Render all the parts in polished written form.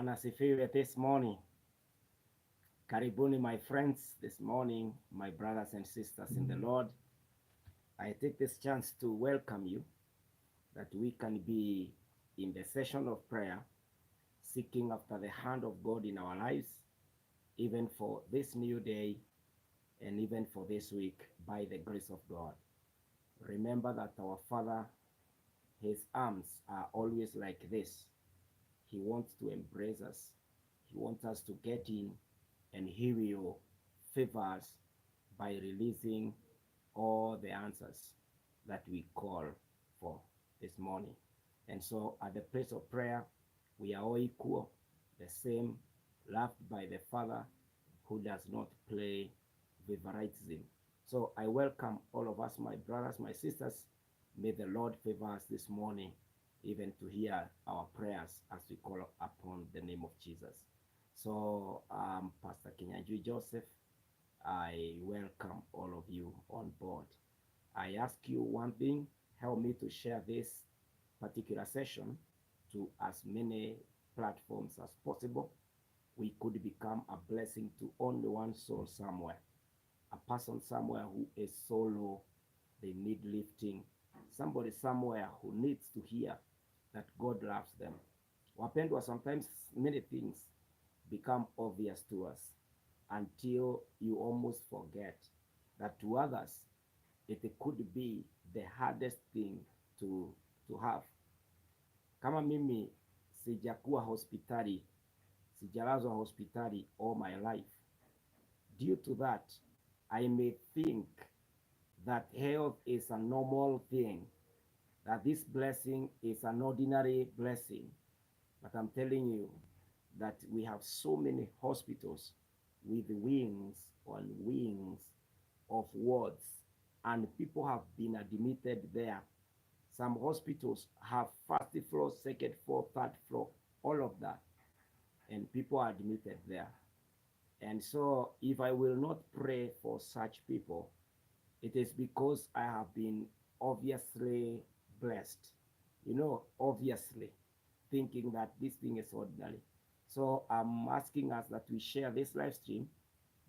Bwana asifiwe this morning. Karibuni my friends this morning, my brothers and sisters in the Lord. I take this chance to welcome you that we can be in the session of prayer, seeking after the hand of God in our lives, even for this new day and even for this week by the grace of God. Remember that our Father, his arms are always like this. He wants to embrace us. He wants us to get in, and he will favor us by releasing all the answers that we call for this morning. And so at the place of prayer, we are all equal, the same, loved by the Father who does not play favoritism. So I welcome all of us, my brothers, my sisters. May the Lord favor us this morning, even to hear our prayers as we call upon the name of Jesus. So, Pastor Kinyanjui Joseph, I welcome all of you on board. I ask you one thing, help me to share this particular session to as many platforms as possible. We could become a blessing to only one soul somewhere. A person somewhere who is so low, they need lifting. Somebody somewhere who needs to hear that God loves them. Wapendwa, sometimes many things become obvious to us until you almost forget that to others it could be the hardest thing to have. Kama mimi sijakuwa hospitali, sijalazwa hospitali all my life. Due to that, I may think that health is a normal thing, that this blessing is an ordinary blessing. But I'm telling you that we have so many hospitals with wings on wings of wards, and people have been admitted there. Some hospitals have first floor, second floor, third floor, all of that, and people are admitted there. And so if I will not pray for such people, it is because I have been obviously blessed, obviously thinking that this thing is ordinary. So I'm asking us that we share this live stream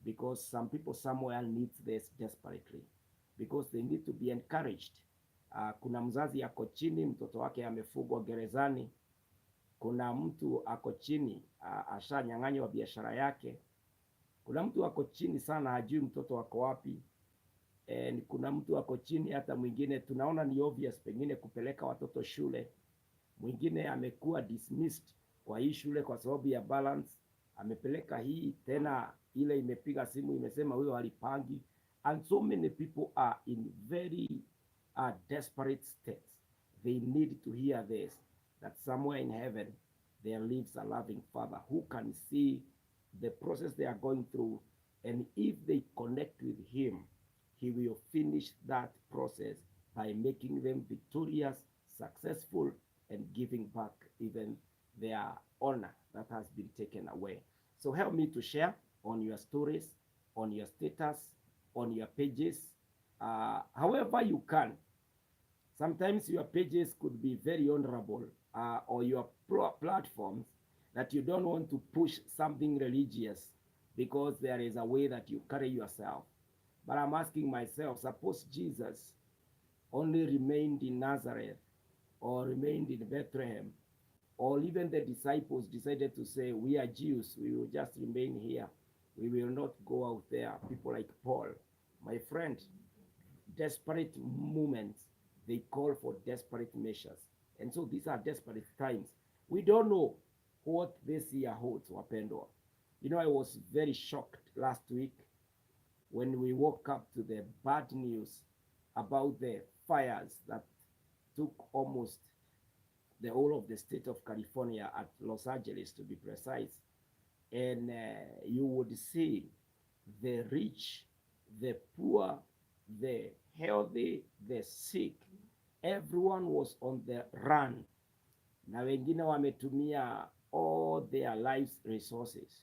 because some people somewhere needs this desperately, because they need to be encouraged. Kuna mzazi ako chini, mtoto wake amefungwa gerezani. Kuna mtu ako chini, ashanyang'anywa biashara yake. Kuna mtu ako chini sana, hajui mtoto wako wapi. Kuna mtu ako chini, hata mwingine tunaona ni obvious pengine kupeleka watoto shule. Mwingine amekuwa dismissed kwa hii shule kwa sababu ya balance, amepeleka hii tena, ile imepiga simu imesema huyo halipangi. And so many people are in very desperate states. They need to hear this, that somewhere in heaven there lives a loving Father who can see the process they are going through, and if they connect with him, he will finish that process by making them victorious, successful, and giving back even their honor that has been taken away. So help me to share on your stories, on your status, on your pages, however you can. Sometimes your pages could be very honorable, or your platforms that you don't want to push something religious because there is a way that you carry yourself. But I'm asking myself, suppose Jesus only remained in Nazareth or remained in Bethlehem, or even the disciples decided to say, we are Jews, we will just remain here, we will not go out there. People like Paul, my friend, desperate moments, they call for desperate measures. And so these are desperate times. We don't know what this year holds, wapendwa. I was very shocked last week when we woke up to the bad news about the fires that took almost the whole of the state of California, at Los Angeles to be precise. And you would see the rich, the poor, the healthy, the sick, everyone was on the run. Na wengine wametumia all their lives resources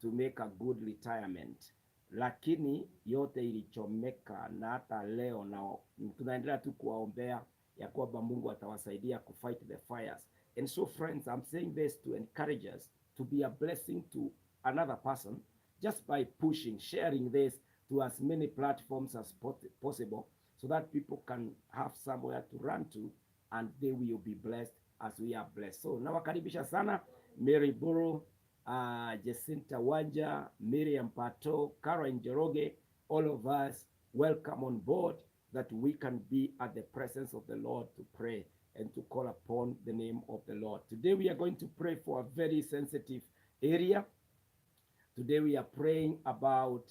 to make a good retirement, lakini yote ilichomeka, na hata leo na tunaendelea tu kuwaombea ya kwamba Mungu atawasaidia kufight the fires. And so friends, I'm saying this to encourage us to be a blessing to another person just by pushing, sharing this to as many platforms as possible so that people can have somewhere to run to and they will be blessed as we are blessed. So nawakaribisha sana Mary Buru, Jacinta Wanja, Miriam Pato, Karen Jeroge, all of us, welcome on board that we can be at the presence of the Lord to pray and to call upon the name of the Lord. Today we are going to pray for a very sensitive area. Today we are praying about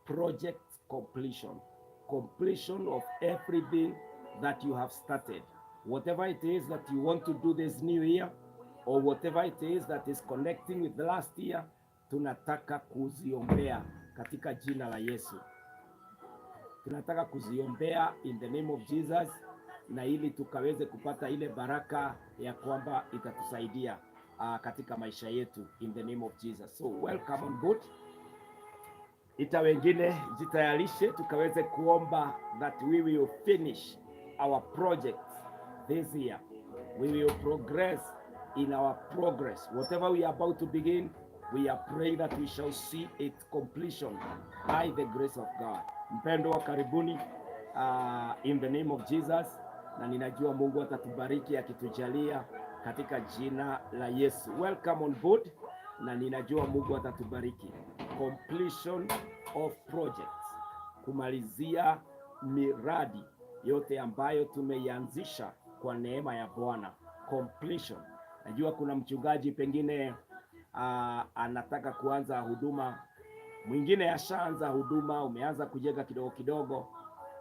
project completion. Completion of everything that you have started. Whatever it is that you want to do this new year, or whatever it is that is connecting with the last year, tunataka kuziombea katika jina la Yesu. Tunataka kuziombea in the name of Jesus, na ili tukaweze kupata ile baraka ya kwamba itatusaidia katika maisha yetu in the name of Jesus. So welcome on board. Ita wengine jitayarishe tukaweze kuomba that we will finish our project this year. We will progress in our progress. Whatever we are about to begin, we are praying that we shall see its completion by the grace of God. Mpendo wa karibuni in the name of Jesus, na ninajua Mungu atatubariki akitujalia katika jina la Yesu. Welcome on board, na ninajua Mungu atatubariki. Completion of projects, kumalizia miradi yote ambayo tumeianzisha kwa neema ya Bwana. Completion. Najua kuna mchungaji pengine anataka kuanza huduma, mwingine ashaanza huduma, umeanza kujenga kidogo kidogo,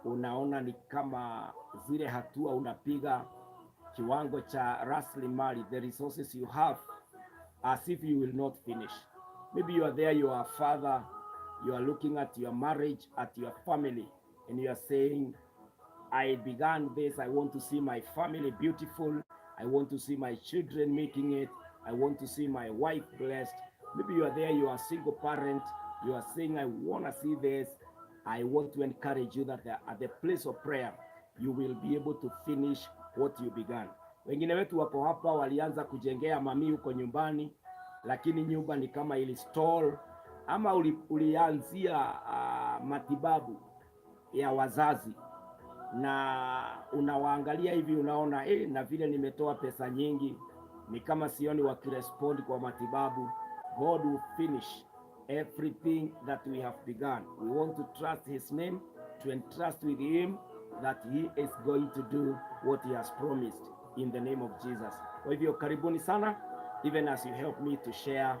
unaona ni kama zile hatua unapiga kiwango cha rasilimali, the resources you have, as if you will not finish. Maybe you are there, you are a father, you are looking at your marriage, at your family, and you are saying, I began this, I want to see my family beautiful, I want to see my children making it, I want to see my wife blessed. Maybe you are there, you are a single parent, you are saying, I want to see this. I want to encourage you that at the place of prayer, you will be able to finish what you began. Wengine wetu wako hapa walianza kujengea mami huko nyumbani, lakini nyumba ni kama ili stall, ama ulianzia matibabu ya wazazi na unawaangalia hivi unaona na vile nimetoa pesa nyingi ni kama sioni wakirespond kwa matibabu. God will finish everything that we have begun. We want to trust his name, to entrust with him that he is going to do what he has promised in the name of Jesus. Kwa hivyo karibuni sana, even as you help me to share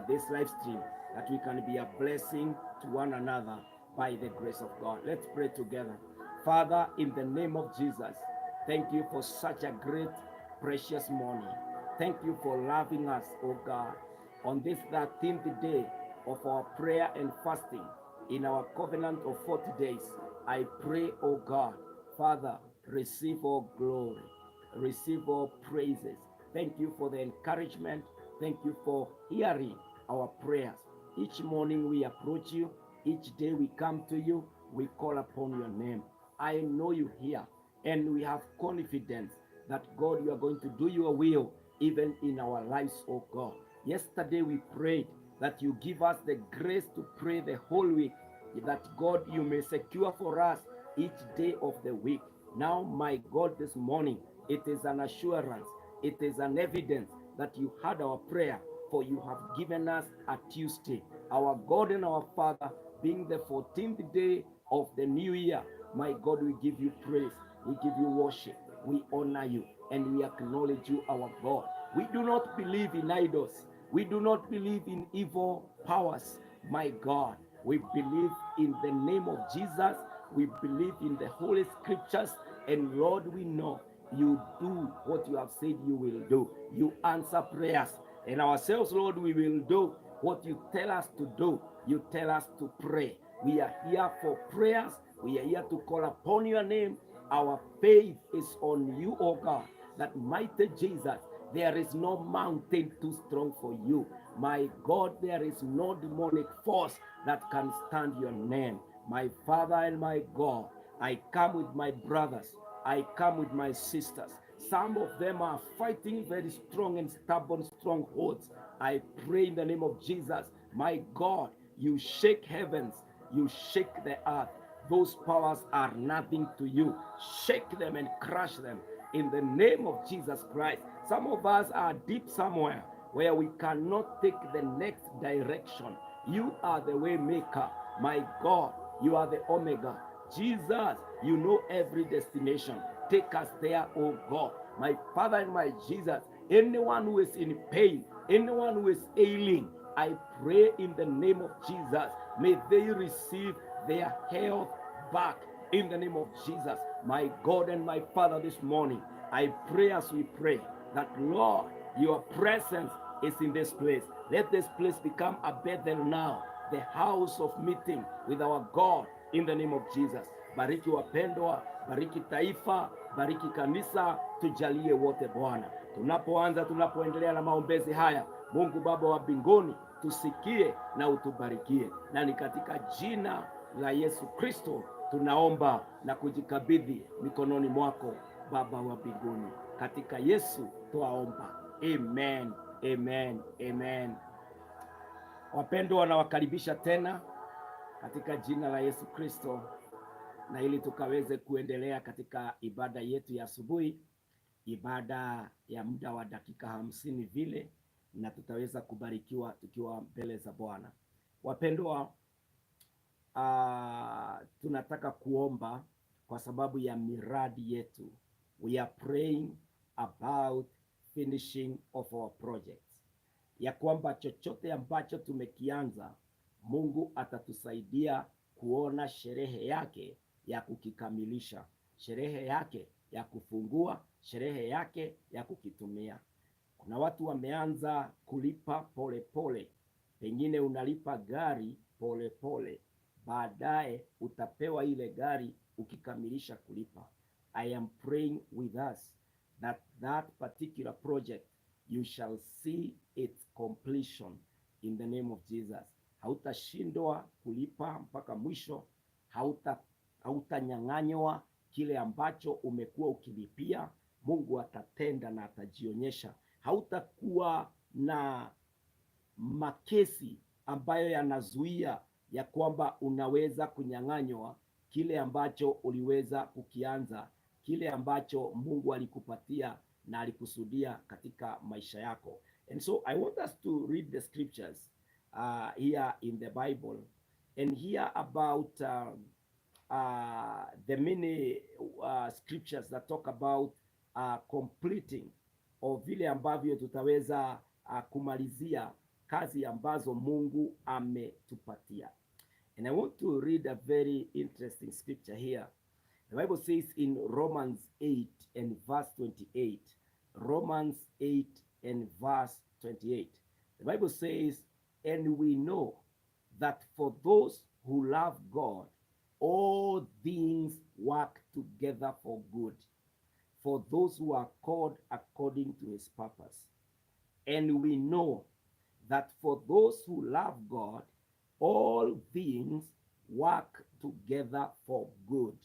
this live stream, that we can be a blessing to one another by the grace of God. Let's pray together. Father, in the name of Jesus, thank you for such a great, precious morning. Thank you for loving us, oh God, on this 13th day of our prayer and fasting in our covenant of 40 days. I pray, oh God, Father, receive all glory, receive all praises. Thank you for the encouragement. Thank you for hearing our prayers. Each morning we approach you. Each day we come to you. We call upon your name. I know you hear, and we have confidence that, God, you are going to do your will even in our lives, oh God. Yesterday we prayed that you give us the grace to pray the whole week, that, God, you may secure for us each day of the week. Now, my God, this morning, it is an assurance, it is an evidence that you heard our prayer, for you have given us a Tuesday. Our God and our Father, being the 14th day of the new year, my God, we give you praise, we give you worship, we honor you, and we acknowledge you, our God. We do not believe in idols. We do not believe in evil powers, my God. We believe in the name of Jesus. We believe in the Holy Scriptures. And Lord, we know you do what you have said you will do. You answer prayers. And ourselves, Lord, we will do what you tell us to do. You tell us to pray. We are here for prayers. We are here to call upon your name. Our faith is on you, oh God, that mighty Jesus, there is no mountain too strong for you. My God, there is no demonic force that can stand your name. My Father and my God, I come with my brothers. I come with my sisters. Some of them are fighting very strong and stubborn strongholds. I pray in the name of Jesus, my God, you shake heavens, you shake the earth. Those powers are nothing to you. Shake them and crush them in the name of Jesus Christ. Some of us are deep somewhere where we cannot take the next direction. You are the way maker. My God, you are the Omega. Jesus, you know every destination. Take us there, oh God. My Father and my Jesus, anyone who is in pain, anyone who is ailing, I pray in the name of Jesus, may they receive their health back in the name of Jesus. My God and my Father, this morning, I pray as we pray that, Lord, your presence is in this place. Let this place become a Bethel now, the house of meeting with our God in the name of Jesus. Bariki wapendwa, bariki taifa, bariki kanisa, tujalie wote Bwana. Tunapoendelea na maombezi haya, Mungu Baba wa mbinguni, tusikie na utubarikie, na ni katika jina la Yesu Kristo tunaomba na kujikabidhi mikononi mwako, Baba wa mbinguni. Katika Yesu twaomba, amen, amen, amen. Wapendwa, nawakaribisha tena katika jina la Yesu Kristo, na ili tukaweze kuendelea katika ibada yetu ya asubuhi, ibada ya muda wa dakika 50 vile, na tutaweza kubarikiwa tukiwa mbele za Bwana. Wapendwa, tunataka kuomba kwa sababu ya miradi yetu. We are praying about finishing of our projects, ya kwamba chochote ambacho tumekianza, Mungu atatusaidia kuona sherehe yake ya kukikamilisha, sherehe yake ya kufungua, sherehe yake ya kukitumia. Kuna watu wameanza kulipa pole pole, pengine unalipa gari pole pole, baadaye utapewa ile gari ukikamilisha kulipa. I am praying with us that particular project you shall see its completion in the name of Jesus. Hautashindwa kulipa mpaka mwisho, hautanyang'anywa kile ambacho umekuwa ukilipia. Mungu atatenda na atajionyesha. Hautakuwa na makesi ambayo yanazuia ya kwamba unaweza kunyang'anywa kile ambacho uliweza kukianza, kile ambacho Mungu alikupatia na alikusudia katika maisha yako. And so I want us to read the scriptures here in the Bible and hear about the many scriptures that talk about completing, or vile ambavyo tutaweza kumalizia kazi ambazo Mungu ametupatia. And I want to read a very interesting scripture here. The Bible says in Romans 8 and verse 28, Romans 8 and verse 28, the Bible says, and we know that for those who love God, all things work together for good, for those who are called according to his purpose. And we know that for those who love God, all things work together for good,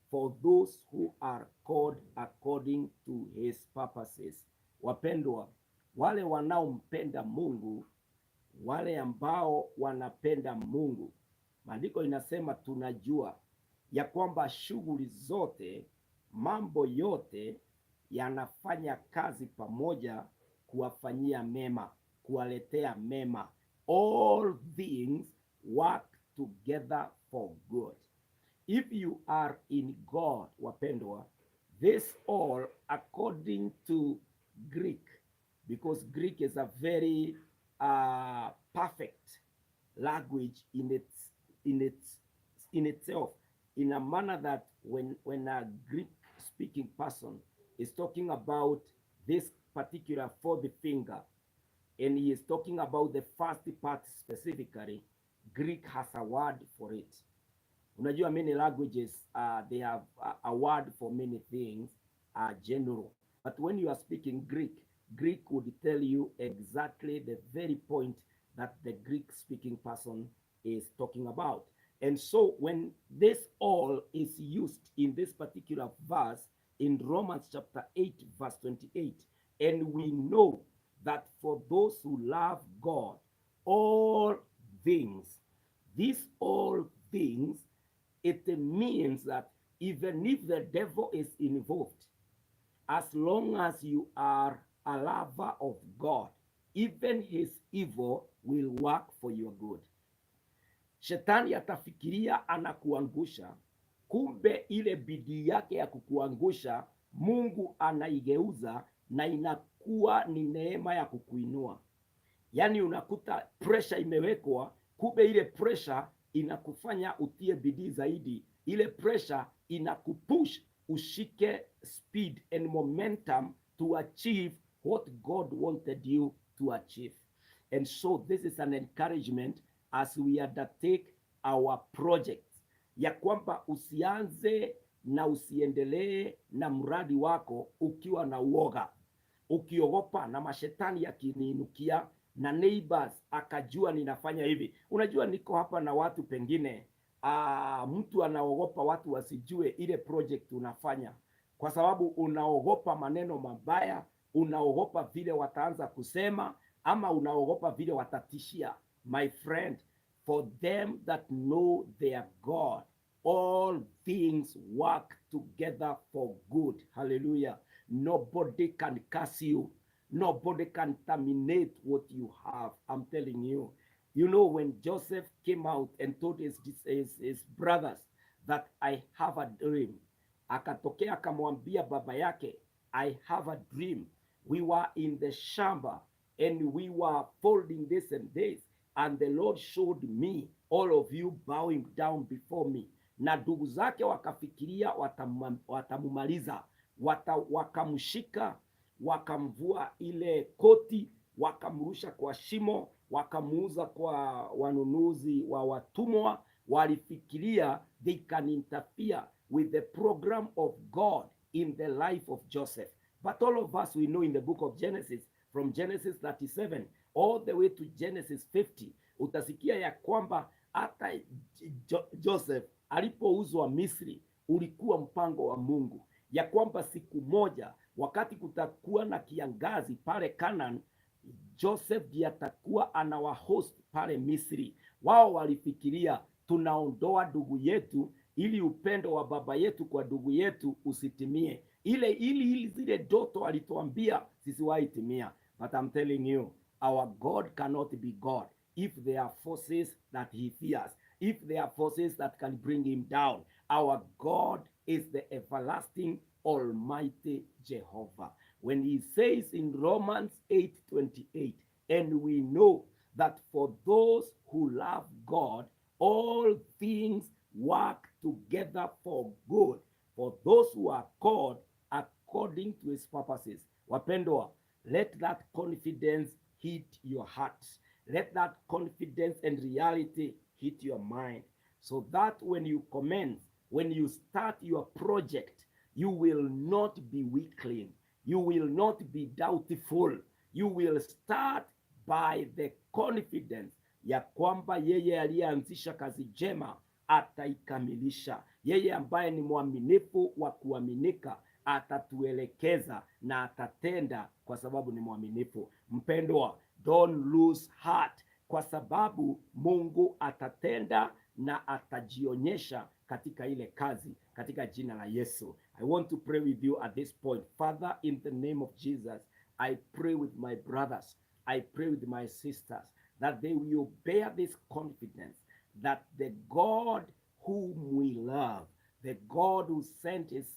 for those who are called according to his purposes. Wapendwa, wale wanaompenda Mungu, wale ambao wanapenda Mungu, maandiko inasema tunajua ya kwamba shughuli zote, mambo yote yanafanya kazi pamoja kuwafanyia mema, kuwaletea mema. All things work together for good. If you are in God, wapendwa, this all according to Greek, because Greek is a very perfect language in itself, in a manner that when a Greek speaking person is talking about this particular fourth finger, and he is talking about the first part specifically, Greek has a word for it. Unajua, many languages they have a word for many things, general. But when you are speaking Greek, Greek would tell you exactly the very point that the Greek speaking person is talking about. And so when this all is used in this particular verse, in Romans chapter 8 verse 28. And we know that for those who love God, all things, these all things, it means that even if the devil is involved, as long as you are a lover of God, even his evil will work for your good. Shetani atafikiria anakuangusha, kumbe ile bidii yake ya kukuangusha Mungu anaigeuza na inakuwa ni neema ya kukuinua. Yaani unakuta pressure imewekwa, kumbe ile pressure inakufanya utie bidii zaidi. Ile pressure inakupush ushike speed and momentum to achieve what God wanted you to achieve. And so this is an encouragement as we undertake our project, ya kwamba usianze na usiendelee na mradi wako ukiwa na uoga, ukiogopa na mashetani yakiniinukia na neighbors akajua ninafanya hivi. Unajua niko hapa na watu pengine mtu anaogopa watu wasijue ile project unafanya, kwa sababu unaogopa maneno mabaya, unaogopa vile wataanza kusema, ama unaogopa vile watatishia. My friend, for them that know their God, all things work together for good. Hallelujah. Nobody can curse you. Nobody can terminate what you have. I'm telling you. You know, when Joseph came out and told his brothers that I have a dream, akatokea akamwambia baba yake, I have a dream. We were in the shamba and we were folding this and this, and the Lord showed me all of you bowing down before me. Na ndugu zake wakafikiria watamumaliza, wakamshika, wakamvua ile koti, wakamrusha kwa shimo, wakamuuza kwa wanunuzi wa watumwa. Walifikiria they can interfere with the program of God in the life of Joseph. But all of us, we know in the book of Genesis, from Genesis 37 all the way to Genesis 50, utasikia ya kwamba hata Joseph alipouzwa Misri, ulikuwa mpango wa Mungu, ya kwamba siku moja wakati kutakuwa na kiangazi pale Canaan, Joseph ndiye atakuwa anawahost pale Misri. Wao walifikiria tunaondoa ndugu yetu ili upendo wa baba yetu kwa ndugu yetu usitimie, ili zile ndoto alituambia sisi waitimia. But I'm telling you, our God cannot be God if there are forces that he fears, if there are forces that can bring him down. Our God is the everlasting Almighty Jehovah. When he says in Romans 8:28, and we know that for those who love God, all things work together for good, for those who are called according to his purposes. Wapendwa, let that confidence hit your heart. Let that confidence and reality hit your mind, so that when you commence, when you start your project, you will not be weakling. You will not be doubtful. You will start by the confidence ya kwamba yeye aliyeanzisha kazi njema ataikamilisha. Yeye ambaye ni mwaminifu wa kuaminika atatuelekeza na atatenda, kwa sababu ni mwaminifu. Mpendwa, don't lose heart, kwa sababu Mungu atatenda na atajionyesha katika ile kazi, katika jina la Yesu. I want to pray with you at this point. Father, in the name of Jesus, I pray with my brothers, I pray with my sisters, that they will bear this confidence that the God whom we love, the God who sent his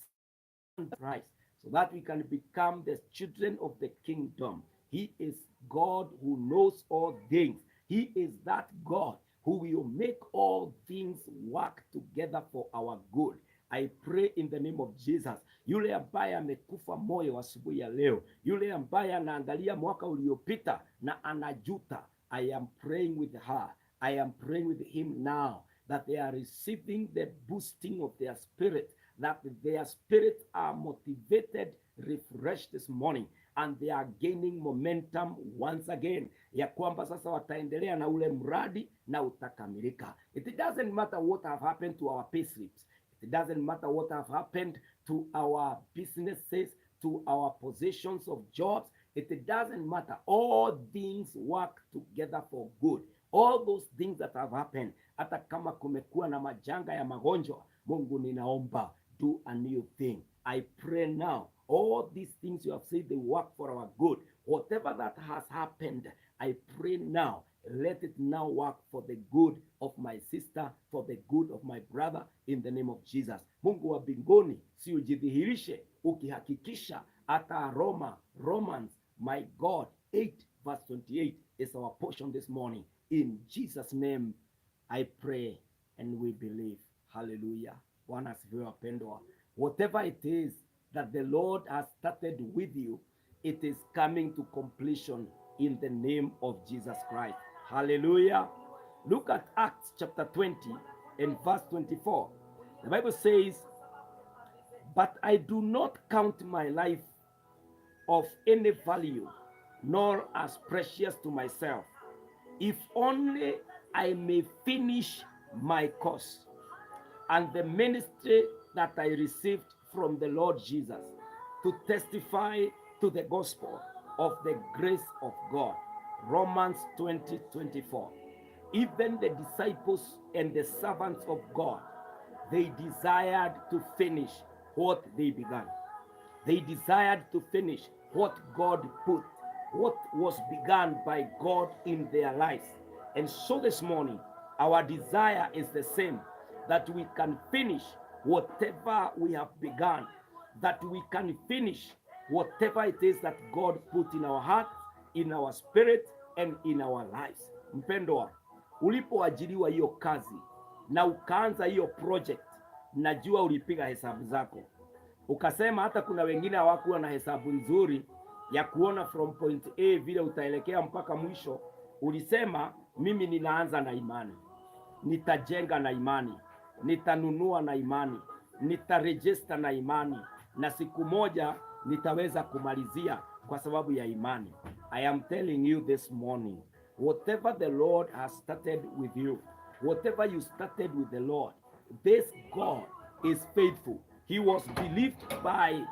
Son Christ, so that we can become the children of the kingdom. He is God who knows all things. He is that God who will make all things work together for our good. I pray in the name of Jesus. Yule ambaye amekufa moyo asubuhi ya leo, yule ambaye anaangalia mwaka uliopita na anajuta, I am praying with her, I am praying with him now, that they are receiving the boosting of their spirit, that their spirits are motivated, refreshed this morning, and they are gaining momentum once again, ya kwamba sasa wataendelea na ule mradi na utakamilika. It doesn't matter what have happened to our payslips. It doesn't matter what have happened to our businesses, to our positions of jobs. It doesn't matter. All things work together for good. All those things that have happened, hata kama kumekuwa na majanga ya magonjwa, Mungu ninaomba, do a new thing. I pray now, all these things you have said, they work for our good. Whatever that has happened, I pray now, let it now work for the good of my sister, for the good of my brother, in the name of Jesus. Mungu wa mbinguni, si ujidhihirishe ukihakikisha hata Romans, my God, 8 verse 28 is our portion this morning. In Jesus' name I pray and we believe. Hallelujah. Bwana asifiwe wapendwa. Whatever it is that the Lord has started with you, it is coming to completion in the name of Jesus Christ. Hallelujah. Look at Acts chapter 20 and verse 24. The Bible says, but I do not count my life of any value, nor as precious to myself, if only I may finish my course and the ministry that I received from the Lord Jesus, to testify to the gospel of the grace of God. Romans 20:24. Even the disciples and the servants of God, they desired to finish what they began. They desired to finish what God put, what was begun by God in their lives. And so this morning, our desire is the same, that we can finish whatever we have begun, that we can finish whatever it is that God put in our heart, in our spirit, and in our lives. Mpendwa, ulipoajiriwa hiyo kazi na ukaanza hiyo project, najua ulipiga hesabu zako. Ukasema hata kuna wengine hawakuwa na hesabu nzuri ya kuona from point A vile utaelekea mpaka mwisho. Ulisema mimi ninaanza na imani, nitajenga na imani, nitanunua na imani, nitarejista na imani, na siku moja nitaweza kumalizia kwa sababu ya imani. I am telling you this morning, whatever the Lord has started with you, whatever you started with the Lord, this God is faithful. He was believed by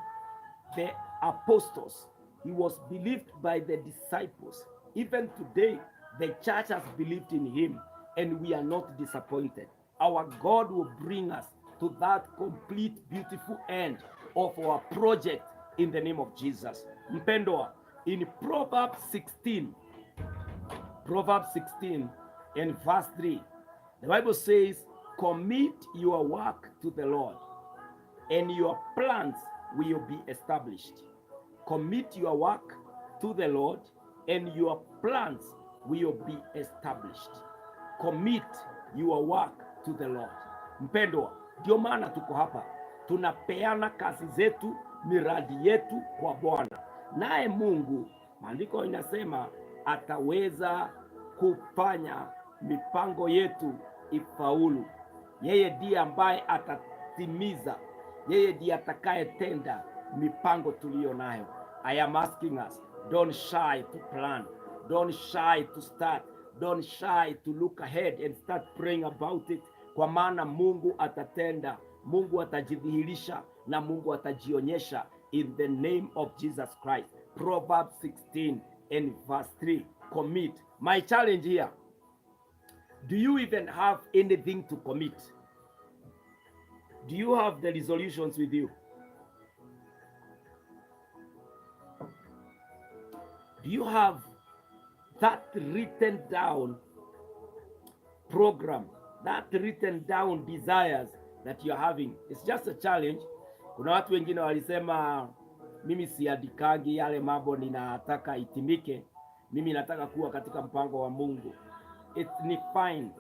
the apostles. He was believed by the disciples. Even today, the church has believed in him, and we are not disappointed. Our God will bring us to that complete, beautiful end of our project in the name of Jesus. Mpendwa, in Proverbs 16 and verse 3, the Bible says, commit your work to the Lord, and your plans will be established. Commit your work to the Lord, and your plans will be established. Commit your work to the Lord. Mpendwa, ndio maana tuko hapa, tunapeana kazi zetu, miradi yetu kwa Bwana, naye Mungu, maandiko inasema, ataweza kufanya mipango yetu ifaulu. Yeye ndiye ambaye atatimiza, yeye ndiye atakayetenda mipango tuliyo nayo. I am asking us, don't shy to plan, don't shy to start, don't shy to look ahead and start praying about it, kwa maana Mungu atatenda, Mungu atajidhihirisha, na Mungu atajionyesha in the name of Jesus Christ. Proverbs 16 and verse 3. Commit. My challenge here, do you even have anything to commit? Do you have the resolutions with you? Do you have that written down program, that written down desires that you're having? It's just a challenge. Kuna watu wengine walisema, mimi siadikangi yale mambo ninataka itimike, mimi nataka kuwa katika mpango wa Mungu. It's fine,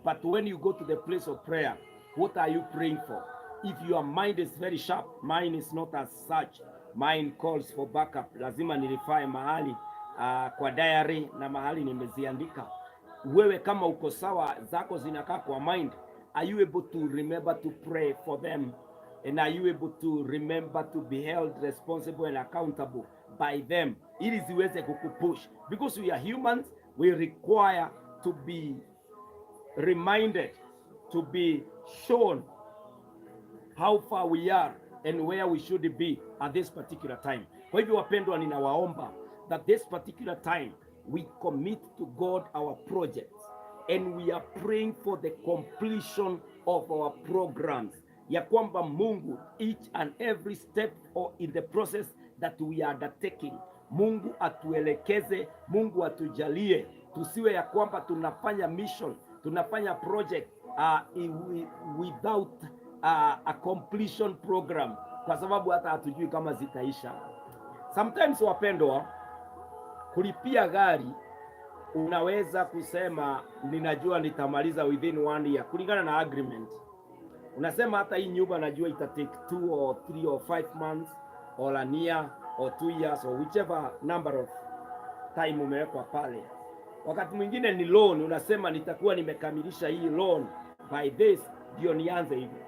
but when you go to the place of prayer, what are you praying for? If your mind is very sharp, mine is not as such. Mine calls for backup. Lazima nilifae mahali kwa diary na mahali nimeziandika. Wewe kama uko sawa, zako zinakaa kwa mind, are you able to remember to pray for them? And are you able to remember to be held responsible and accountable by them? Ili ziweze kukupush. Because we are humans, we require to be reminded, to be shown how far we are and where we should be at this particular time. Kwa hivyo wapendwa, ninawaomba that this particular time we commit to God our projects and we are praying for the completion of our programs, ya kwamba Mungu each and every step or in the process that we are undertaking, Mungu atuelekeze, Mungu atujalie, tusiwe ya kwamba tunafanya mission, tunafanya project without a completion program, kwa sababu hata hatujui kama zitaisha. Sometimes wapendwa, kulipia gari unaweza kusema ninajua nitamaliza within 1 year kulingana na agreement. Unasema hata hii nyumba najua ita take 2 or 3 or 5 months or a year or 2 years or whichever number of time umewekwa pale. Wakati mwingine ni loan, unasema nitakuwa nimekamilisha hii loan by this ndio nianze hivyo.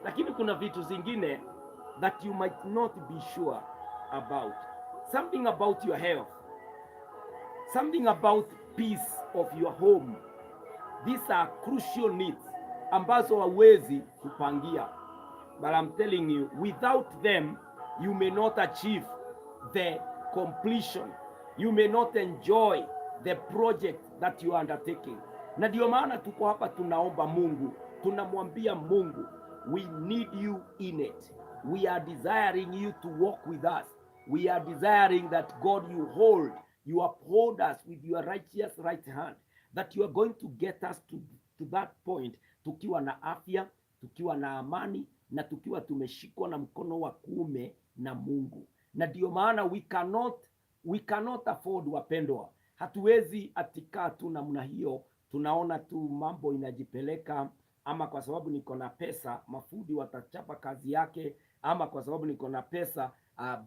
Lakini kuna vitu zingine that you might not be sure about. Something about your health, something about peace of your home. These are crucial needs ambazo hauwezi kupangia. But I'm telling you, without them you may not achieve the completion. You may not enjoy the project that you are undertaking. Na ndio maana tuko hapa, tunaomba Mungu, tunamwambia Mungu, we need you in it. We are desiring you to walk with us. We are desiring that God, you uphold us with your righteous right hand, that you are going to get us to that point, tukiwa na afya, tukiwa na amani, na tukiwa tumeshikwa na mkono wa kuume na Mungu. Na ndio maana we cannot afford, wapendwa, hatuwezi atikaa tu namna hiyo, tunaona tu mambo inajipeleka, ama kwa sababu niko na pesa mafundi watachapa kazi yake, ama kwa sababu niko na pesa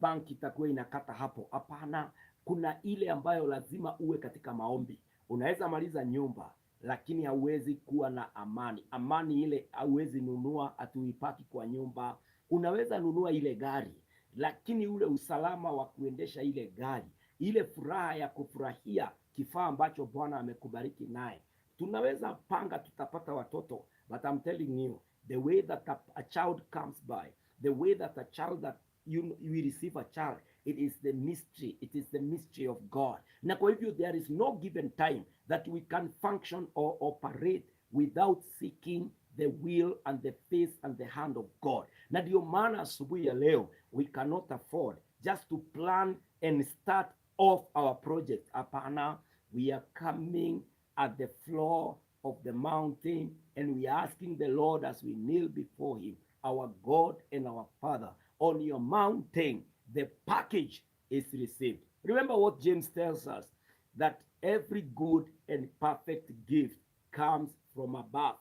banki itakuwa inakata hapo. Hapana, kuna ile ambayo lazima uwe katika maombi. Unaweza maliza nyumba lakini hauwezi kuwa na amani. Amani ile hauwezi nunua, atuipaki kwa nyumba. Unaweza nunua ile gari, lakini ule usalama wa kuendesha ile gari, ile furaha ya kufurahia kifaa ambacho Bwana amekubariki naye. Tunaweza panga tutapata watoto, but I'm telling you, the way that a child comes by, the way that a child that you receive a child, it is the mystery. It is the mystery of God. Na kwa hivyo there is no given time that we can function or operate without seeking the will and the face and the hand of God. Na ndio maana asubuhi ya leo we cannot afford just to plan and start off our project. Hapana, we are coming at the floor of the mountain and we are asking the Lord as we kneel before him, our God and our Father, on your mountain the package is received. Remember what James tells us, that every good and perfect gift comes from above.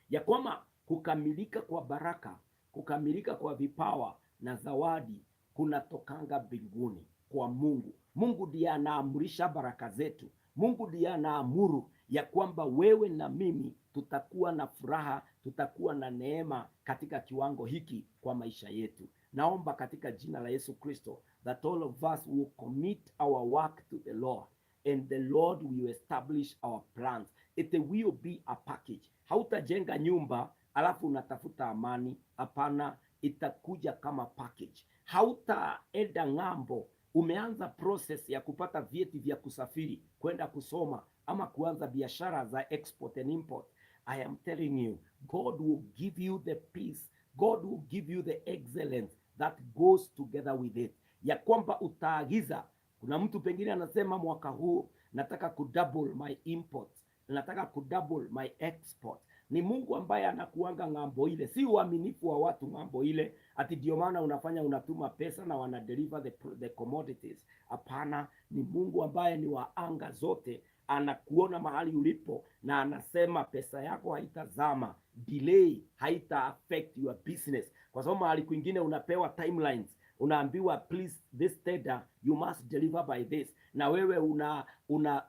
Ya kwamba kukamilika kwa baraka, kukamilika kwa vipawa na zawadi kunatokanga mbinguni kwa Mungu. Mungu ndiye anaamurisha baraka zetu. Mungu ndiye anaamuru ya kwamba wewe na mimi tutakuwa na furaha, tutakuwa na neema katika kiwango hiki kwa maisha yetu. Naomba katika jina la Yesu Kristo that all of us will commit our work to the Lord and the Lord will establish our plans. It will be a package. Hautajenga nyumba alafu unatafuta amani. Hapana, itakuja kama package. Hautaenda ng'ambo, umeanza process ya kupata vyeti vya kusafiri kwenda kusoma ama kuanza biashara za export and import. I am telling you, God will give you the peace. God will give you the excellence that goes together with it. Ya kwamba utaagiza. Kuna mtu pengine anasema mwaka huu nataka kudouble my imports, nataka kudouble my export. Ni Mungu ambaye anakuanga ng'ambo ile, si uaminifu wa watu ng'ambo ile, ati ndio maana unatuma pesa na wana deliver the commodities. Hapana, ni Mungu ambaye ni wa anga zote, anakuona mahali ulipo na anasema pesa yako haitazama, delay haita affect your business. Kwa sababu mahali kwingine unapewa timelines, unaambiwa please this tender you must deliver by this, na wewe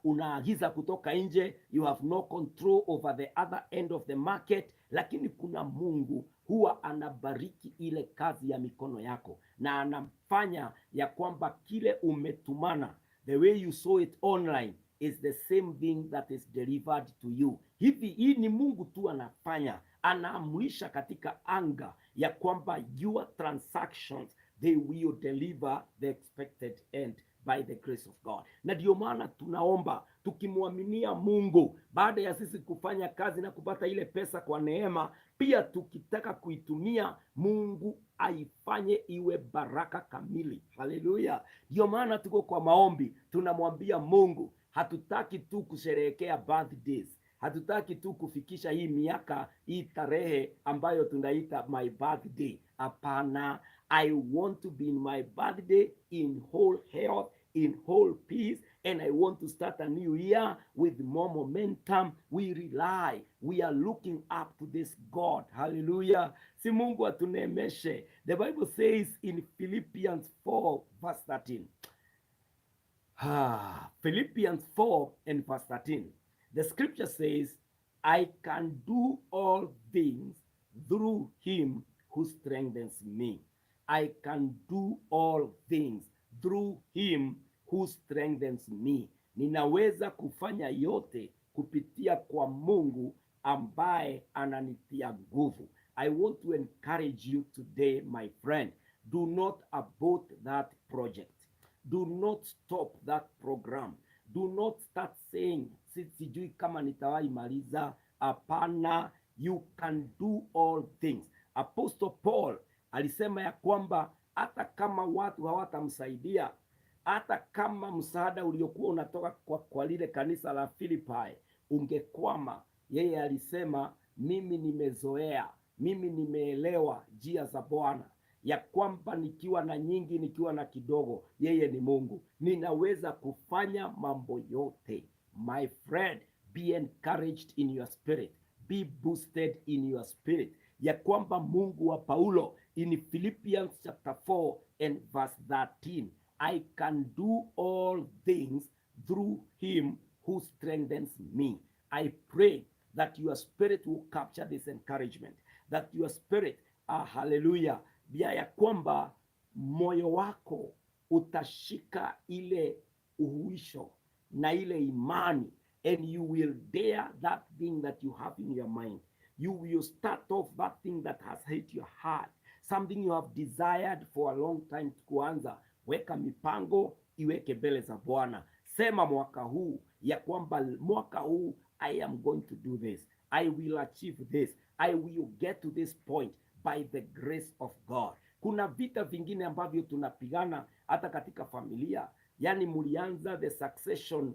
unaagiza kutoka nje, you have no control over the other end of the market. Lakini kuna Mungu huwa anabariki ile kazi ya mikono yako na anafanya ya kwamba kile umetumana, the way you saw it online is the same thing that is delivered to you. Hii ni Mungu tu anafanya, anaamrisha katika anga ya kwamba your transactions they will deliver the expected end by the grace of God. Na ndio maana tunaomba tukimwaminia Mungu, baada ya sisi kufanya kazi na kupata ile pesa kwa neema, pia tukitaka kuitumia, Mungu aifanye iwe baraka kamili. Haleluya! Ndio maana tuko kwa maombi, tunamwambia Mungu, hatutaki tu kusherehekea birthdays, hatutaki tu kufikisha hii miaka, hii tarehe ambayo tunaita my birthday. Hapana, I want to be in my birthday in whole health, in whole peace, and I want to start a new year with more momentum. We are looking up to this God. Hallelujah. Si Mungu atunemeshe. The Bible says in Philippians 4 verse 13. Philippians 4 and verse 13. The scripture says, I can do all things through him who strengthens me. I can do all things through him who strengthens me. Ninaweza kufanya yote kupitia kwa Mungu ambaye ananitia nguvu. I want to encourage you today, my friend. Do not abort that project. Do not stop that program. Do not start saying, sijui kama nitawahi maliza. Hapana, you can do all things. Apostle Paul alisema ya kwamba hata kama watu hawatamsaidia, hata kama msaada uliokuwa unatoka kwa lile kanisa la Filipi ungekwama, yeye alisema, mimi nimezoea, mimi nimeelewa njia za Bwana, ya kwamba nikiwa na nyingi, nikiwa na kidogo, yeye ni Mungu, ninaweza kufanya mambo yote. My friend, be encouraged in your spirit, be boosted in your spirit, ya kwamba Mungu wa Paulo in Philippians chapter 4 and verse 13, I can do all things through him who strengthens me. I pray that your spirit will capture this encouragement, that your spirit, hallelujah, ya kwamba moyo wako utashika ile uhuisho na ile imani, and you will dare that thing that you have in your mind. You will start off that thing that has hit your heart, something you have desired for a long time. Kuanza weka mipango, iweke mbele za Bwana. Sema mwaka huu ya kwamba mwaka huu I am going to do this, I will achieve this, I will get to this point by the grace of God. Kuna vita vingine ambavyo tunapigana hata katika familia, yani mulianza the succession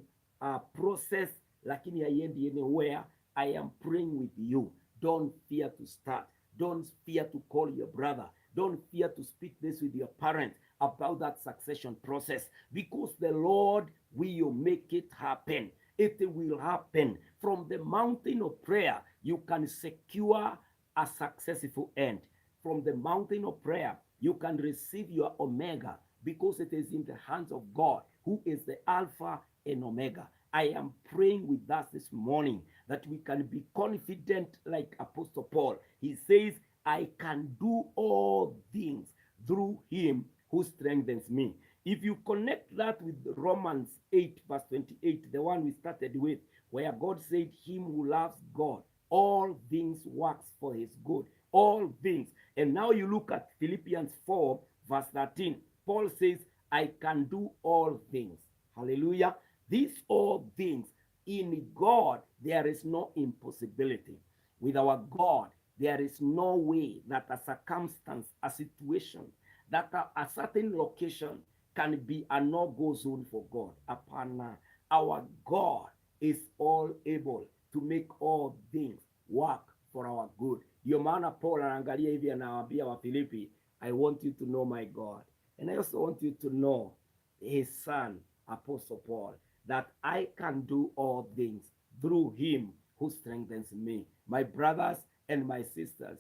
process, lakini haiendi anywhere. I am praying with you. Don't fear to start. Don't fear to call your brother. Don't fear to speak this with your parents about that succession process, because the Lord will make it happen. It will happen. From the mountain of prayer, you can secure a successful end. From the mountain of prayer, you can receive your Omega, because it is in the hands of God, who is the Alpha and Omega. I am praying with us this morning that we can be confident like Apostle Paul. He says, I can do all things through him who strengthens me. If you connect that with Romans 8 verse 28, the one we started with, where God said, him who loves God, all things works for his good. All things. And now you look at Philippians 4 verse 13. Paul says, I can do all things. Hallelujah. These all things, in God, there is no impossibility. With our God, there is no way that a circumstance, a situation, that a certain location can be a no-go zone for God. Upon our God is all able to make all things work for our good. Ndio maana Paul anaangalia hivi, anawaambia wa Filipi, I want you to know my God, and I also want you to know his son, Apostle Paul, that I can do all things through him who strengthens me. My brothers and my sisters,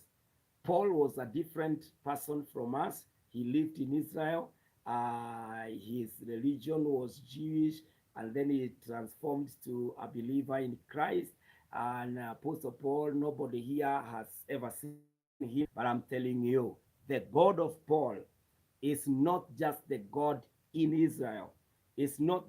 Paul was a different person from us. He lived in Israel. His religion was Jewish, and then he transformed to a believer in Christ. And Apostle Paul, nobody here has ever seen him, but I'm telling you, the God of Paul is not just the God in Israel. It's not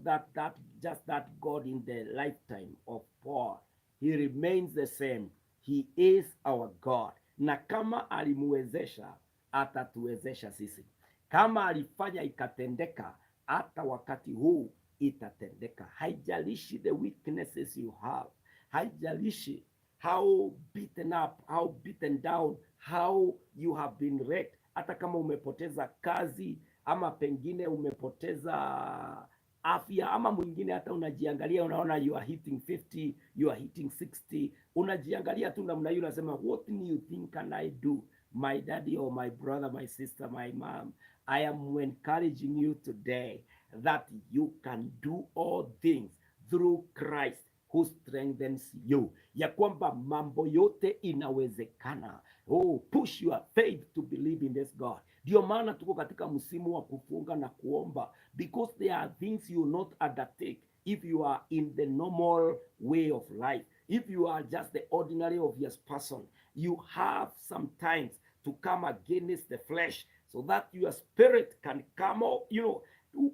just that God in the lifetime of Paul. He remains the same. He is our God, na kama alimwezesha atatuwezesha sisi. Kama alifanya ikatendeka, hata wakati huu itatendeka. Haijalishi the weaknesses you have, haijalishi how beaten up, how beaten down, how you have been wrecked. Hata kama umepoteza kazi, ama pengine umepoteza afya, ama mwingine hata unajiangalia unaona you are hitting 50, you are hitting 60, unajiangalia tu namna hiyo, unasema what do you think can I do? My daddy or my brother, my sister, my mom, I am encouraging you today that you can do all things through Christ who strengthens you, ya kwamba mambo yote inawezekana. Oh, push your faith to believe in this God. Ndio maana tuko katika msimu wa kufunga na kuomba, because there are things you will not undertake if you are in the normal way of life. If you are just the ordinary obvious person, you have sometimes to come against the flesh so that your spirit can come out,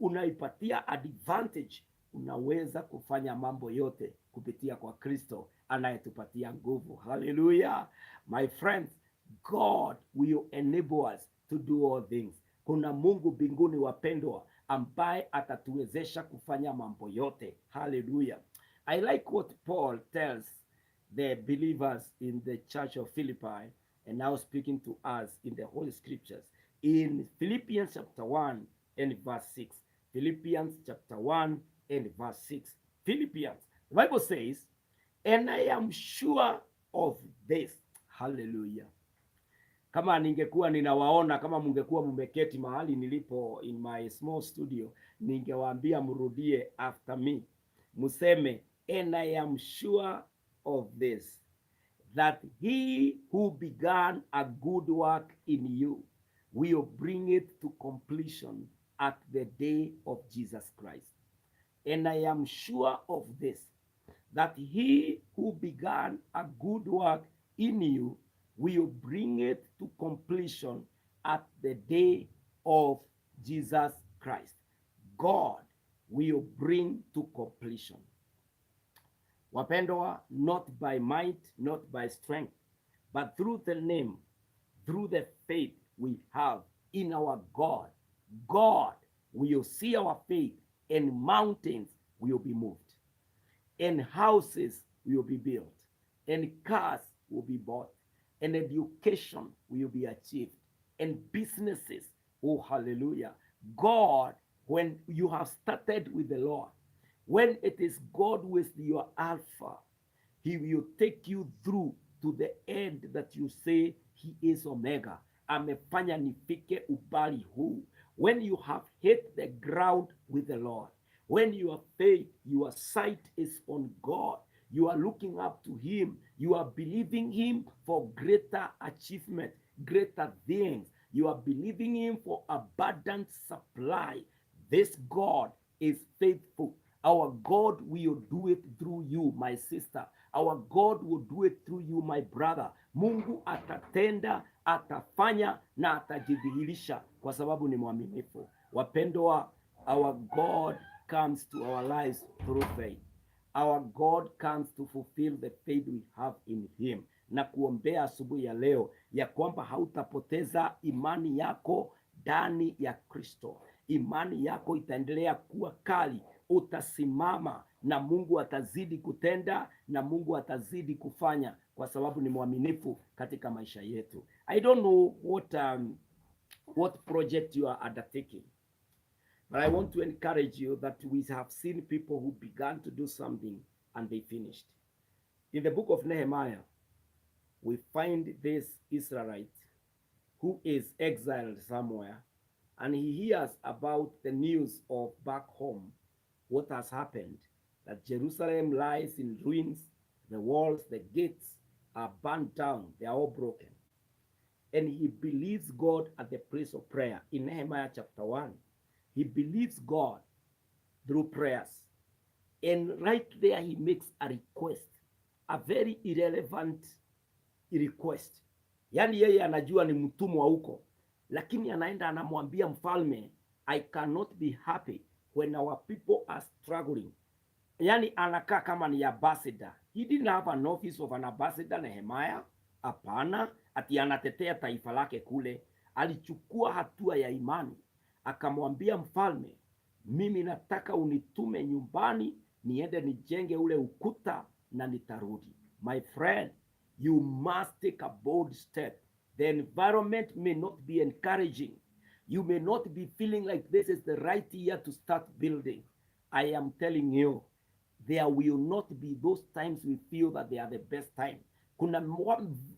unaipatia advantage. Unaweza kufanya mambo yote kupitia kwa Kristo anayetupatia nguvu. Hallelujah. My friends, God will enable us to do all things. Kuna Mungu mbinguni, wapendwa, ambaye atatuwezesha kufanya mambo yote. Hallelujah. I like what Paul tells the believers in the church of Philippi, and now speaking to us in the Holy Scriptures in Philippians chapter 1 and verse 6. Philippians chapter 1 and verse 6. Philippians, the Bible says, and I am sure of this. Hallelujah. Kama ningekuwa ninawaona, kama mungekuwa mumeketi mahali nilipo in my small studio, ningewaambia mrudie after me, museme, and I am sure of this, that he who began a good work in you will bring it to completion at the day of Jesus Christ. And I am sure of this, that he who began a good work in you will bring it to completion at the day of Jesus Christ. God will bring to completion. Wapendwa, not by might, not by strength, but through the name, through the faith we have in our God. God will see our faith, and mountains will be moved, and houses will be built, and cars will be bought, and education will be achieved, and businesses. Oh, hallelujah. God, when you have started with the Lord, when it is God with your Alpha, he will take you through to the end that you say he is Omega. Amefanya nifike ubali huu. When you have hit the ground with the Lord, when your faith, your sight is on God, you are looking up to him, you are believing him for greater achievement, greater things, you are believing him for abundant supply. This God is faithful. Our God will do it through you, my sister. Our God will do it through you, my brother. Mungu atatenda, atafanya na atajidhihirisha kwa sababu ni mwaminifu. Wapendwa, our God comes to our lives through faith. Our God comes to fulfill the faith we have in him. Na kuombea asubuhi ya leo ya kwamba hautapoteza imani yako ndani ya Kristo. Imani yako itaendelea kuwa kali, utasimama na Mungu atazidi kutenda na Mungu atazidi kufanya kwa sababu ni mwaminifu katika maisha yetu. I don't know what project you are undertaking, but I want to encourage you that we have seen people who began to do something and they finished. In the book of Nehemiah, we find this Israelite who is exiled somewhere, and he hears about the news of back home, what has happened, that Jerusalem lies in ruins, the walls, the gates are burnt down, they are all broken. And he believes God at the place of prayer. In Nehemiah chapter 1, he believes God through prayers. And right there he makes a request, a very irrelevant request. Yani yeye anajua ni mtumwa huko, lakini anaenda anamwambia mfalme, I cannot be happy when our people are struggling. yani anakaa kama ni ambassador. He didn't have an office of an ambassador, Nehemiah. Hapana, ati anatetea taifa lake kule. Alichukua hatua ya imani, akamwambia mfalme, mimi nataka unitume nyumbani niende nijenge ule ukuta na nitarudi. My friend, you must take a bold step. The environment may not be encouraging. You may not be feeling like this is the right year to start building. I am telling you, there will not be those times we feel that they are the best time.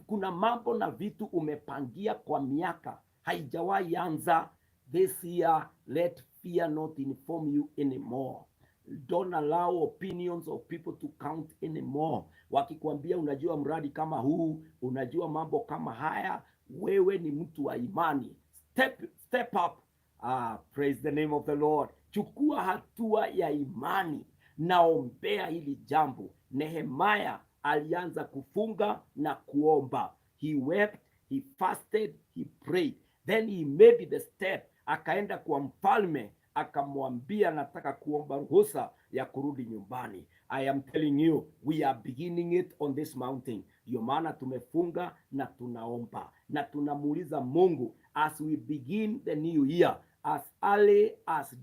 Kuna mambo na vitu umepangia kwa miaka haijawahi anza. This year, let fear not inform you anymore. Don't allow opinions of people to count anymore. Wakikwambia unajua mradi kama huu, unajua mambo kama haya, wewe ni mtu wa imani. Step up. Praise the name of the Lord. Chukua hatua ya imani. Naombea hili jambo. Nehemiah alianza kufunga na kuomba. He wept, he fasted, he prayed. Then he made the step. Akaenda kwa mfalme, akamwambia nataka kuomba ruhusa ya kurudi nyumbani. I am telling you, we are beginning it on this mountain. Ndio maana tumefunga na tunaomba na tunamuuliza Mungu, as we begin the new year, as early as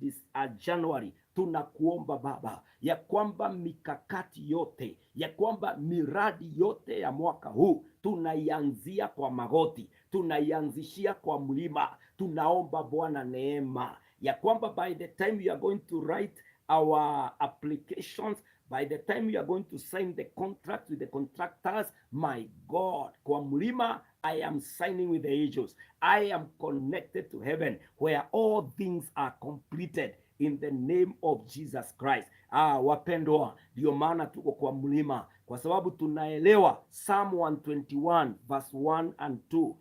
January, tunakuomba Baba ya kwamba mikakati yote, ya kwamba miradi yote ya mwaka huu tunaianzia kwa magoti, tunaianzishia kwa mlima. Tunaomba Bwana neema ya kwamba by the time we are going to write our applications, by the time we are going to sign the contract with the contractors, my God, kwa mlima I am signing with the angels. I am connected to heaven where all things are completed in the name of Jesus Christ. Wapendwa, ndio maana tuko kwa mlima, kwa sababu tunaelewa Psalm 121 verse 1 and 2.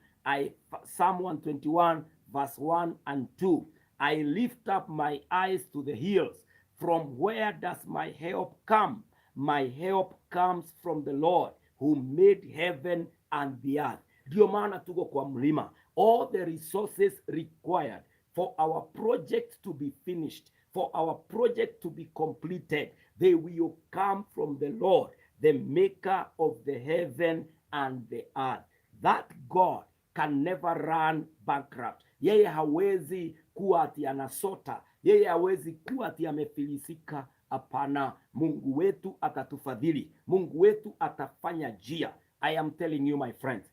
Psalm 121 verse 1 and 2. I lift up my eyes to the hills. From where does my help come? My help comes from the Lord who made heaven and the earth. Ndio maana tuko kwa mlima. All the resources required for our project to be finished, for our project to be completed, they will come from the Lord, the maker of the heaven and the earth. That God can never run bankrupt. Yeye hawezi kuwa ati anasota. Yeye hawezi kuwa ati amefilisika. Hapana, Mungu wetu atatufadhili. Mungu wetu atafanya njia. I am telling you my friends.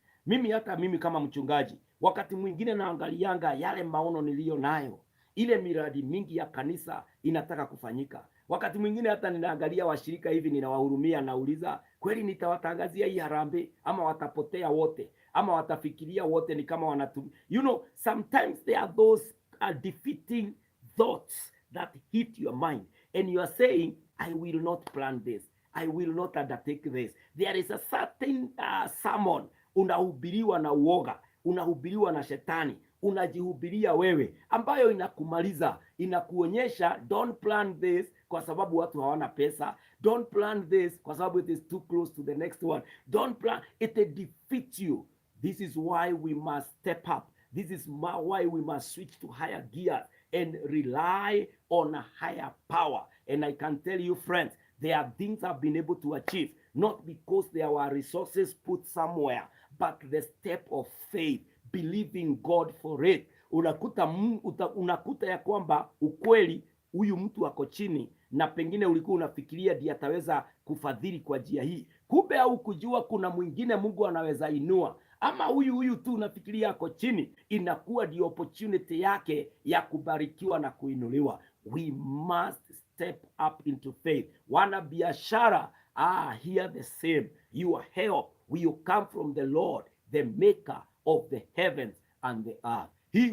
Hata mimi kama mchungaji, wakati mwingine naangalianga yale maono niliyo nayo, ile miradi mingi ya kanisa inataka kufanyika. Wakati mwingine hata ninaangalia washirika hivi, ninawahurumia, nauliza kweli nitawatangazia hii harambee ama watapotea wote, ama watafikiria wote ni kama wanatumia. You know, sometimes there are those defeating thoughts that hit your mind and you are saying, I will not plan this, I will not undertake this. There is a certain sermon unahubiriwa na uoga, unahubiriwa na shetani, unajihubiria wewe, ambayo inakumaliza, inakuonyesha don't plan this kwa sababu watu hawana pesa, don't plan this kwa sababu it is too close to the next one, don't plan, it defeats you. This is why we must step up. This is why we must switch to higher gears and rely on a higher power. And I can tell you, friends, there are things I've been able to achieve, not because there were resources put somewhere, but the step of faith, believing God for it. Unakuta ya kwamba ukweli huyu mtu ako chini, na pengine ulikuwa unafikiria ndiye ataweza kufadhili kwa njia hii, kumbe au kujua kuna mwingine Mungu anaweza inua, ama huyu tu unafikiria ako chini, inakuwa the opportunity yake ya kubarikiwa na kuinuliwa. We must step up into faith. Wana biashara, hear the same. Your help will come from the Lord, the maker of the heavens and the earth. He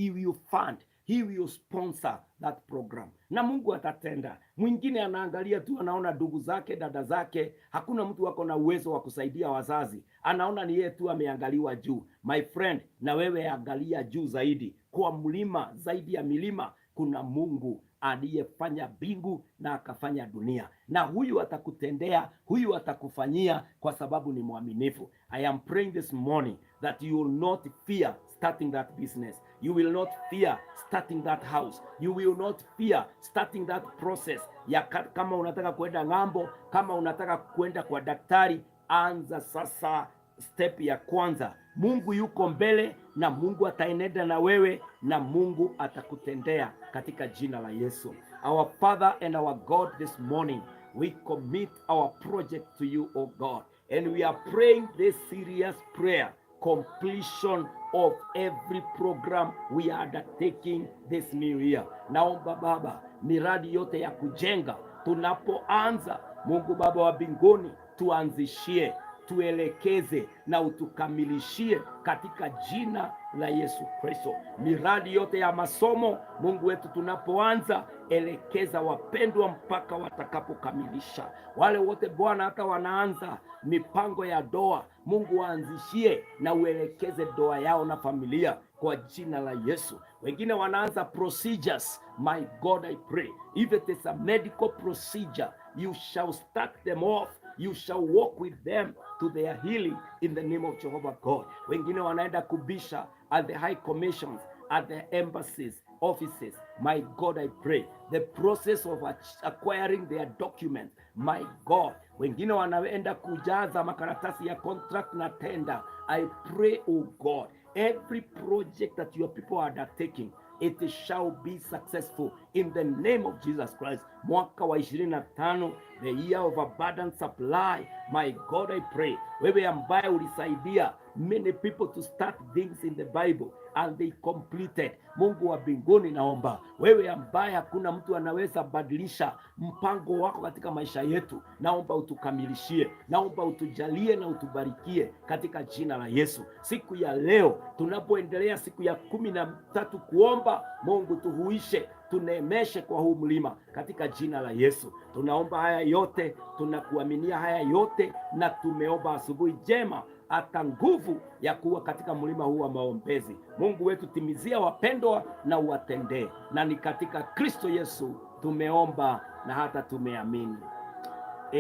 will fund, he will sponsor that program. Na Mungu atatenda. Mwingine anaangalia tu, anaona ndugu zake, dada zake, hakuna mtu wako na uwezo wa kusaidia wazazi. Anaona ni yeye tu ameangaliwa juu. My friend, na wewe angalia juu zaidi. Kwa mlima zaidi ya milima kuna Mungu aliyefanya mbingu na akafanya dunia, na huyu atakutendea, huyu atakufanyia kwa sababu ni mwaminifu. I am praying this morning that you will not fear starting that business. You will not fear starting that house. You will not fear starting that process ya kama unataka kwenda ng'ambo, kama unataka kwenda kwa daktari, anza sasa step ya kwanza. Mungu yuko mbele na Mungu ataenenda na wewe na Mungu atakutendea katika jina la Yesu. Our Father and our God, this morning we commit our project to you, O God, and we are praying this serious prayer, completion of every program we are undertaking this new year. Naomba Baba, miradi yote ya kujenga tunapoanza, Mungu Baba wa mbinguni, tuanzishie, tuelekeze na utukamilishie katika jina la Yesu Kristo. Miradi yote ya masomo, Mungu wetu, tunapoanza, elekeza wapendwa mpaka watakapokamilisha. Wale wote Bwana hata wanaanza mipango ya doa, Mungu waanzishie na uelekeze doa yao na familia kwa jina la Yesu. Wengine wanaanza procedures, my God, I pray, if it is a medical procedure, you shall start them off, you shall walk with them to their healing in the name of Jehovah God. Wengine wanaenda kubisha at the high commissions, at the embassies, offices. My God, I pray, the process of acquiring their documents, my God. Wengine wanaenda kujaza makaratasi ya contract na tender. I pray, oh God, every project that your people are undertaking, it shall be successful in the name of Jesus Christ. Mwaka wa 25, the year of abundant supply. My God, I pray, wewe ambaye ulisaidia many people to start things in the Bible and they completed, Mungu wa mbinguni, naomba wewe ambaye hakuna mtu anaweza badilisha mpango wako katika maisha yetu, naomba utukamilishie, naomba utujalie na utubarikie katika jina la Yesu. Siku ya leo tunapoendelea siku ya 13 kuomba, Mungu tuhuishe, tuneemeshe kwa huu mlima katika jina la Yesu. Tunaomba haya yote, tunakuaminia haya yote, na tumeomba asubuhi njema hata nguvu ya kuwa katika mlima huu wa maombezi. Mungu wetu, timizia wapendwa na uwatendee, na ni katika Kristo Yesu tumeomba na hata tumeamini.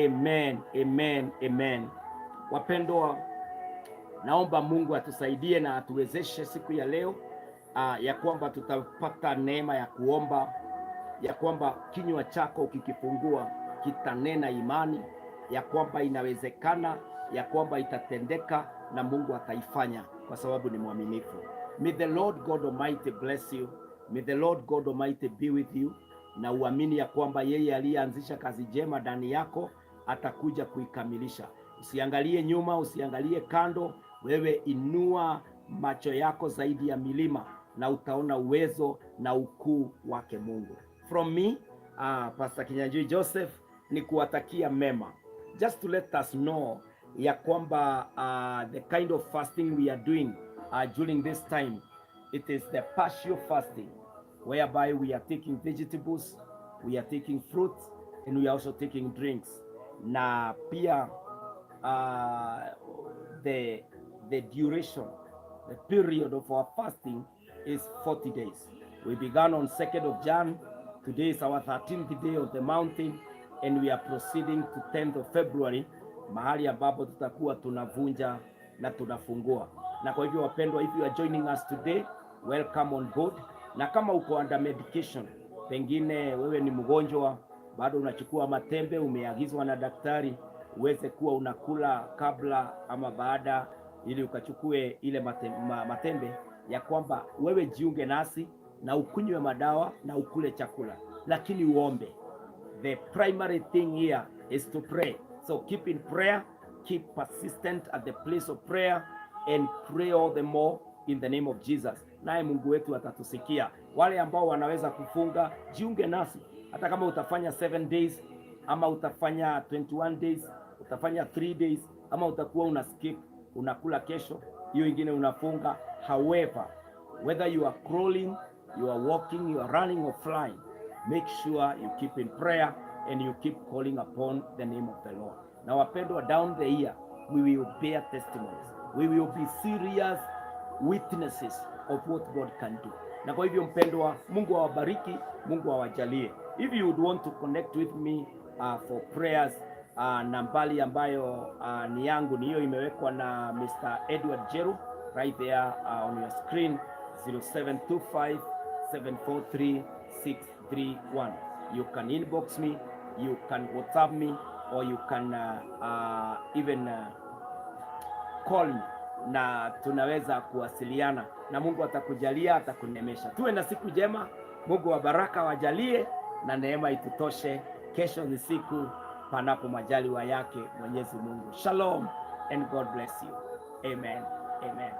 Amen, amen, amen. Wapendwa, naomba Mungu atusaidie na atuwezeshe siku ya leo, ya kwamba tutapata neema ya kuomba, ya kwamba kinywa chako ukikifungua kitanena imani, ya kwamba inawezekana, ya kwamba itatendeka na Mungu ataifanya kwa sababu ni mwaminifu. May the Lord God Almighty bless you. May the Lord God Almighty be with you. Na uamini ya kwamba yeye aliyeanzisha kazi njema ndani yako atakuja kuikamilisha. Usiangalie nyuma, usiangalie kando, wewe inua macho yako zaidi ya milima na utaona uwezo na ukuu wake Mungu. From me, Pastor Kinyanjui Joseph, ni kuwatakia mema. Just to let us know ya kwamba the kind of fasting we are doing during this time, it is the partial fasting, whereby we are taking vegetables, we are taking fruits, and we are also taking drinks. Na pia the duration, the period of our fasting is 40 days. We began on 2nd of Jan. Today is our 13th day of the mountain, and we are proceeding to 10th of February, mahali ambapo tutakuwa tunavunja na tunafungua. Na kwa hivyo wapendwa, if you are joining us today, welcome on board. Na kama uko under medication, pengine wewe ni mgonjwa, bado unachukua matembe, umeagizwa na daktari uweze kuwa unakula kabla ama baada, ili ukachukue ile matembe, ya kwamba wewe jiunge nasi na ukunywe madawa na ukule chakula, lakini uombe. The primary thing here is to pray. So keep in prayer, keep persistent at the place of prayer, and pray all the more in the name of Jesus. Naye Mungu wetu atatusikia. Wale ambao wanaweza kufunga, jiunge nasi. Hata kama utafanya 7 days, ama utafanya 21 days, utafanya 3 days, ama utakuwa una skip, unakula kesho, hiyo ingine unafunga. However, whether you are crawling, you are walking, you are running or flying, make sure you keep in prayer and you keep calling upon the name of the Lord. Now, wapendwa, down the year, we will bear testimonies. We will be serious witnesses of what God can do. Na kwa hivyo mpendwa, Mungu awabariki, Mungu awajalie. If you would want to connect with me for prayers, nambari ambayo ni yangu ni hiyo, imewekwa na Mr. Edward Jeru, right there on your screen, 0725 743 631. You can inbox me, you can WhatsApp me, or you can even call me, na tunaweza kuwasiliana, na Mungu atakujalia, atakunemesha. Tuwe na siku njema. Mungu wa baraka wajalie na neema itutoshe. Kesho ni siku panapo majaliwa yake Mwenyezi Mungu. Shalom and God bless you. Amen. Amen.